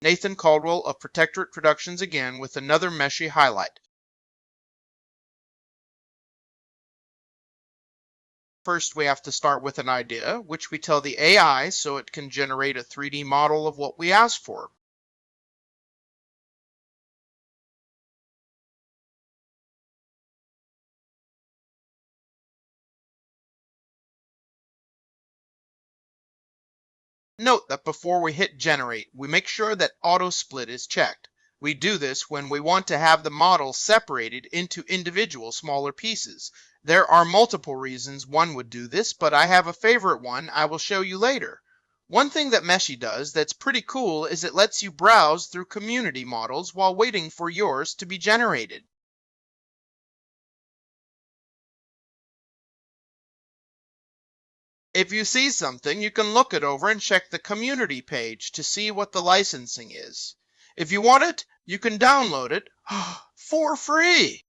Nathan Caldwell of Protectorate Productions again with another Meshy highlight. First, we have to start with an idea, which we tell the AI so it can generate a 3D model of what we ask for. Note that before we hit generate, we make sure that auto split is checked. We do this when we want to have the model separated into individual smaller pieces. There are multiple reasons one would do this, but I have a favorite one I will show you later. One thing that Meshy does that's pretty cool is it lets you browse through community models while waiting for yours to be generated. If you see something, you can look it over and check the community page to see what the licensing is. If you want it, you can download it for free.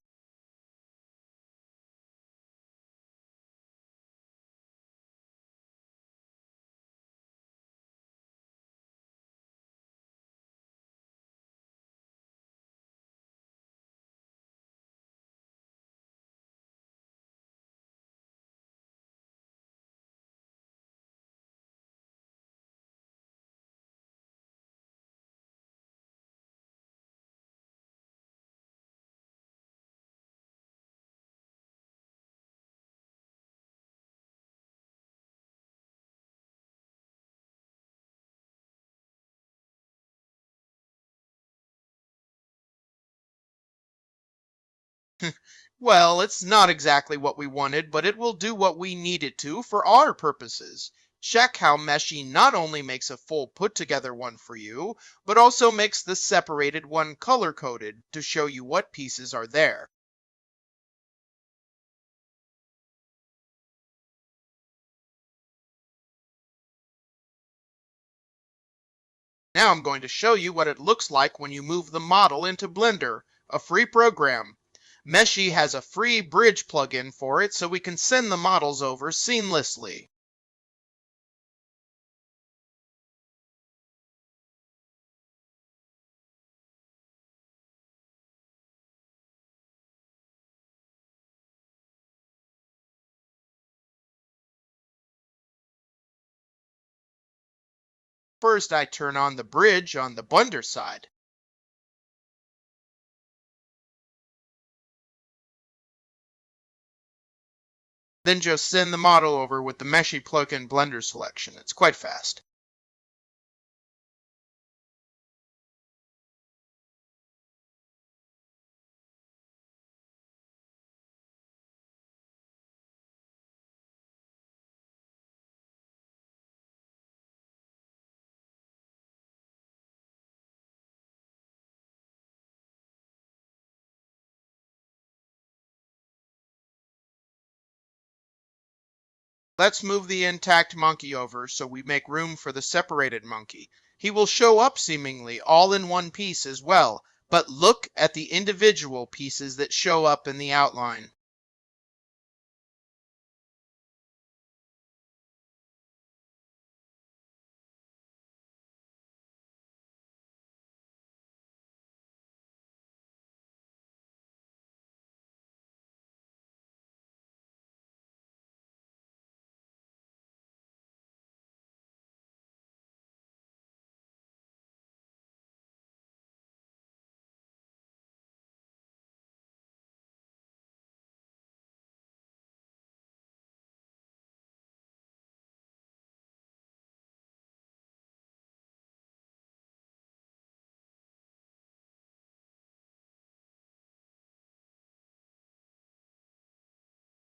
Well, it's not exactly what we wanted, but it will do what we need it to for our purposes. Check how Meshy not only makes a full put together one for you, but also makes the separated one color coded to show you what pieces are there. Now I'm going to show you what it looks like when you move the model into Blender, a free program. Meshy has a free bridge plugin for it so we can send the models over seamlessly. First, I turn on the bridge on the Blender side. Then just send the model over with the Meshy plugin Blender selection. It's quite fast. Let's move the intact monkey over so we make room for the separated monkey. He will show up seemingly all in one piece as well, but look at the individual pieces that show up in the outline.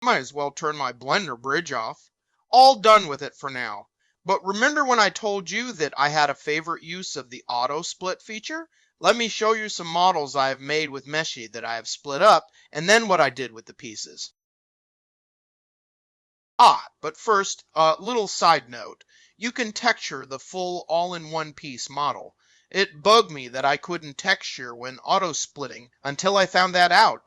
Might as well turn my Blender bridge off. All done with it for now. But remember when I told you that I had a favorite use of the auto split feature? Let me show you some models I have made with Meshy that I have split up, and then what I did with the pieces. But first, a little side note. You can texture the full all-in-one piece model. It bugged me that I couldn't texture when auto splitting until I found that out.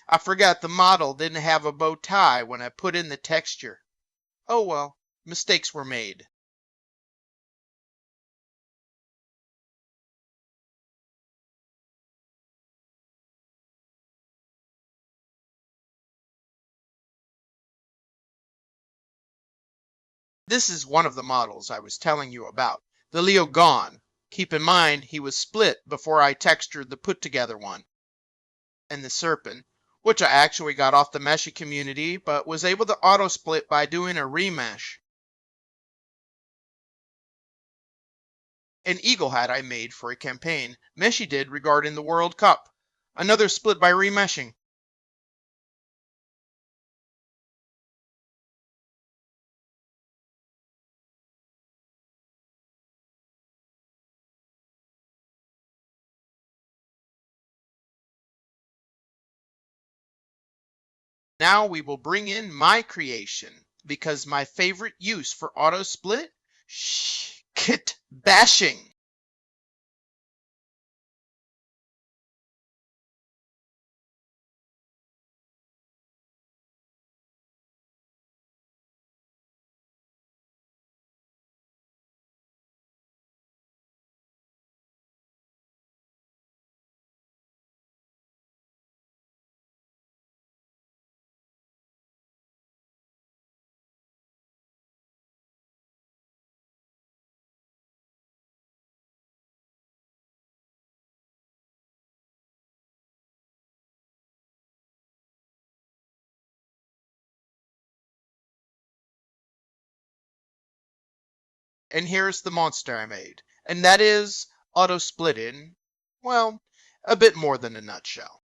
I forgot the model didn't have a bow tie when I put in the texture. Oh well, mistakes were made. This is one of the models I was telling you about, the Leo Gone. Keep in mind he was split before I textured the put together one. And the Serpent, which I actually got off the Meshy community but was able to auto split by doing a remesh. An eagle hat I made for a campaign Meshy did regarding the World Cup. Another split by remeshing. Now we will bring in my creation, because my favorite use for auto split? Kit bashing. And here's the monster I made. And that is auto split in, well, a bit more than a nutshell.